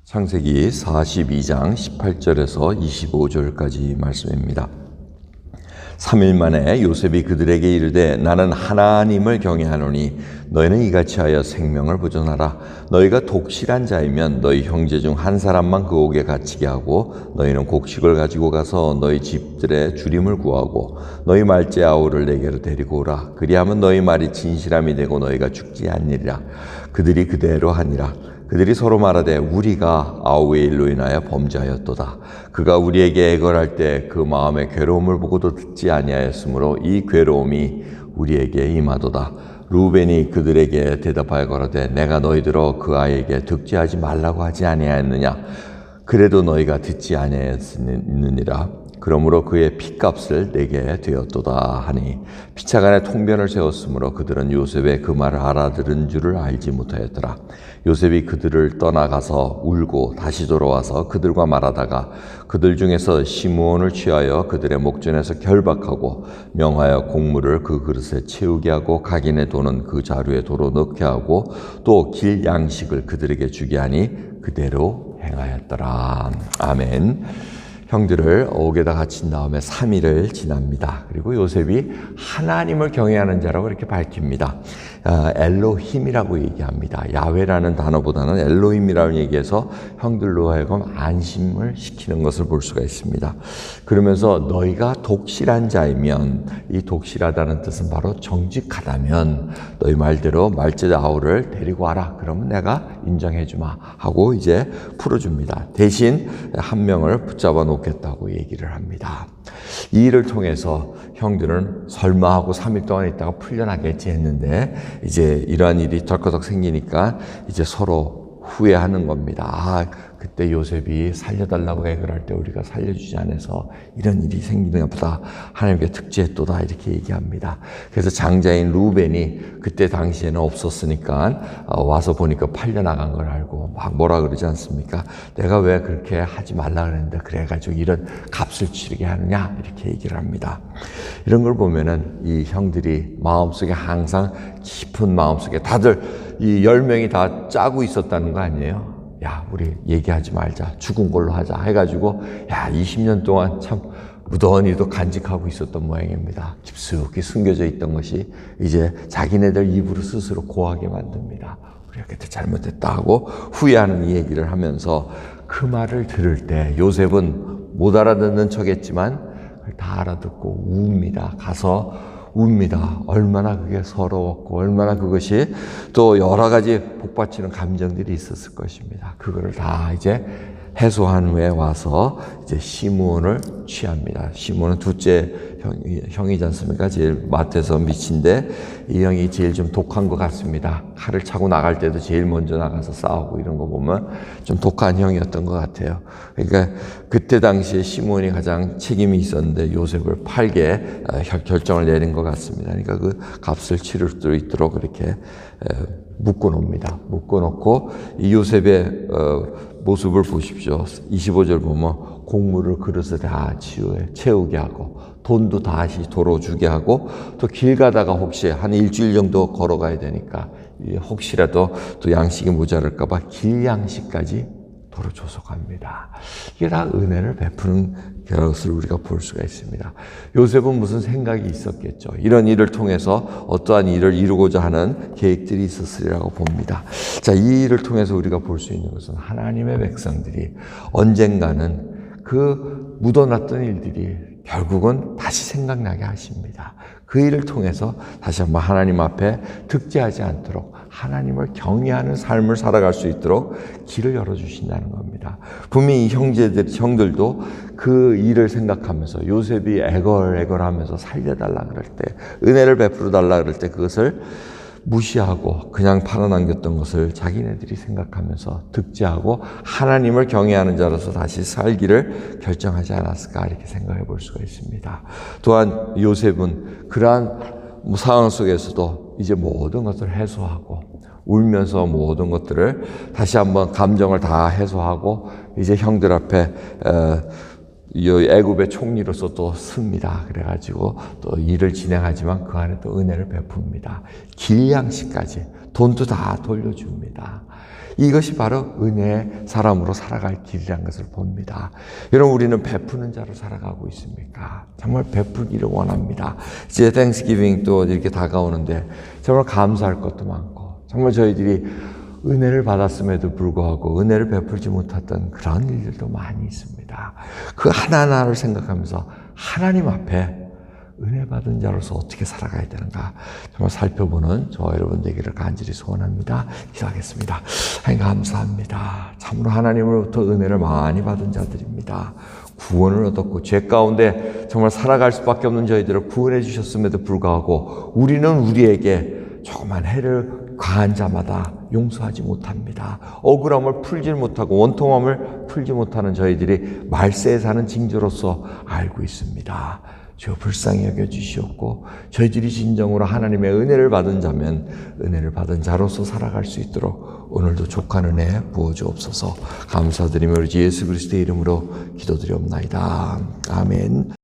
창세기 42장 18절에서 25절까지 말씀입니다. 3일 만에 요셉이 그들에게 이르되 나는 하나님을 경외하노니 너희는 이같이 하여 생명을 보존하라. 너희가 독실한 자이면 너희 형제 중 한 사람만 그 옥에 갇히게 하고 너희는 곡식을 가지고 가서 너희 집들의 주림을 구하고 너희 말째 아우를 내게로 데리고 오라. 그리하면 너희 말이 진실함이 되고 너희가 죽지 않으리라. 그들이 그대로 하니라. 그들이 서로 말하되 우리가 아우의 일로 인하여 범죄하였도다. 그가 우리에게 애걸할 때 그 마음의 괴로움을 보고도 듣지 아니하였으므로 이 괴로움이 우리에게 임하도다. 루벤이 그들에게 대답하여 가로되 내가 너희들어 그 아이에게 득죄하지 말라고 하지 아니하였느냐. 그래도 너희가 듣지 아니하였느니라. 그러므로 그의 핏값을 내게 되었도다 하니 피차간에 통변을 세웠으므로 그들은 요셉의 그 말을 알아들은 줄을 알지 못하였더라. 요셉이 그들을 떠나가서 울고 다시 돌아와서 그들과 말하다가 그들 중에서 시므온을 취하여 그들의 목전에서 결박하고 명하여 곡물을 그 그릇에 채우게 하고 각인의 돈은 그 자루에 도로 넣게 하고 또 길 양식을 그들에게 주게 하니 그대로 행하였더라. 아멘. 형들을 옥에다 갇힌 다음에 3일을 지납니다. 그리고 요셉이 하나님을 경외하는 자라고 이렇게 밝힙니다. 엘로힘이라고 얘기합니다. 야훼라는 단어보다는 엘로힘이라고 얘기해서 형들로 하여금 안심을 시키는 것을 볼 수가 있습니다. 그러면서 너희가 독실한 자이면, 이 독실하다는 뜻은 바로 정직하다면 너희 말대로 말째 아우를 데리고 와라. 그러면 내가 인정해 주마 하고 이제 풀어줍니다. 대신 한 명을 붙잡아 놓겠다고 얘기를 합니다. 이 일을 통해서 형들은 설마 하고 3일 동안 있다가 풀려나겠지 했는데 이제 이러한 일이 덜커덕 생기니까 이제 서로 후회하는 겁니다. 그때 요셉이 살려달라고 애걸할 때 우리가 살려주지 않아서 이런 일이 생기나 보다. 하나님께 득죄했도다 이렇게 얘기합니다. 그래서 장자인 루벤이 그때 당시에는 없었으니까 와서 보니까 팔려나간 걸 알고 막 뭐라 그러지 않습니까? 내가 왜 그렇게 하지 말라 그랬는데 그래가지고 이런 값을 치르게 하느냐 이렇게 얘기를 합니다. 이런 걸 보면은 이 형들이 마음속에 항상 깊은 마음속에 다들 이 10명이 다 짜고 있었다는 거 아니에요? 야, 우리 얘기하지 말자. 죽은 걸로 하자. 해가지고, 20년 동안 참 무던히도 간직하고 있었던 모양입니다. 깊숙이 숨겨져 있던 것이 이제 자기네들 입으로 스스로 고하게 만듭니다. 우리가 그때 잘못했다 하고 후회하는 이 얘기를 하면서 그 말을 들을 때 요셉은 못 알아듣는 척했지만 그걸 다 알아듣고 웁니다. 가서 웁니다. 얼마나 그게 서러웠고 얼마나 그것이 또 여러 가지 복받치는 감정들이 있었을 것입니다. 그거를 다 이제 해소한 후에 와서 이제 시므온을 취합니다. 시므온은 둘째 형이지 않습니까? 제일 맏에서 밑인데 이 형이 제일 좀 독한 것 같습니다. 칼을 차고 나갈 때도 제일 먼저 나가서 싸우고 이런 거 보면 좀 독한 형이었던 것 같아요. 그러니까 그때 당시에 시므온이 가장 책임이 있었는데 요셉을 팔게 결정을 내린 것 같습니다. 그러니까 그 값을 치를 수 있도록 그렇게 묶어놓습니다. 묶어놓고 이 요셉의 모습을 보십시오. 25절 보면 곡물을 그릇에 다 채우게 하고 돈도 다시 도로 주게 하고 또 길 가다가 혹시 한 일주일 정도 걸어가야 되니까 혹시라도 또 양식이 모자랄까 봐 길 양식까지 도로 조속합니다. 이게 다 은혜를 베푸는 것을 우리가 볼 수가 있습니다. 요셉은 무슨 생각이 있었겠죠. 이런 일을 통해서 어떠한 일을 이루고자 하는 계획들이 있었으리라고 봅니다. 자, 이 일을 통해서 우리가 볼 수 있는 것은 하나님의 백성들이 언젠가는 그 묻어놨던 일들이 결국은 다시 생각나게 하십니다. 그 일을 통해서 다시 한번 하나님 앞에 득죄하지 않도록 하나님을 경외하는 삶을 살아갈 수 있도록 길을 열어주신다는 겁니다. 분명히 형들도 그 일을 생각하면서 요셉이 애걸애걸하면서 살려달라 그럴 때, 은혜를 베풀어 달라 그럴 때 그것을 무시하고 그냥 팔아넘겼던 것을 자기네들이 생각하면서 득죄하고 하나님을 경외하는 자로서 다시 살기를 결정하지 않았을까 이렇게 생각해 볼 수가 있습니다. 또한 요셉은 그러한 상황 속에서도 이제 모든 것을 해소하고 울면서 모든 것들을 다시 한번 감정을 다 해소하고 이제 형들 앞에 애굽의 총리로서 또 씁니다. 그래가지고 또 일을 진행하지만 그 안에 또 은혜를 베풉니다. 길양식까지 돈도 다 돌려줍니다. 이것이 바로 은혜의 사람으로 살아갈 길이라는 것을 봅니다. 여러분, 우리는 베푸는 자로 살아가고 있습니까? 정말 베풀기를 원합니다. 이제 땡스기빙 또 이렇게 다가오는데 정말 감사할 것도 많고, 정말 저희들이 은혜를 받았음에도 불구하고 은혜를 베풀지 못했던 그런 일들도 많이 있습니다. 그 하나하나를 생각하면서 하나님 앞에 은혜 받은 자로서 어떻게 살아가야 되는가 정말 살펴보는 저와 여러분 되기를 간절히 소원합니다. 기도하겠습니다. 하나님 감사합니다. 참으로 하나님으로부터 은혜를 많이 받은 자들입니다. 구원을 얻었고 죄 가운데 정말 살아갈 수밖에 없는 저희들을 구원해 주셨음에도 불구하고 우리는 우리에게 조그만 해를 가한 자마다 용서하지 못합니다. 억울함을 풀지 못하고 원통함을 풀지 못하는 저희들이 말세에 사는 징조로서 알고 있습니다. 주여 불쌍히 여겨주시옵고 저희들이 진정으로 하나님의 은혜를 받은 자면 은혜를 받은 자로서 살아갈 수 있도록 오늘도 족한 은혜 부어주옵소서. 감사드리며 우리 예수 그리스도의 이름으로 기도드리옵나이다. 아멘.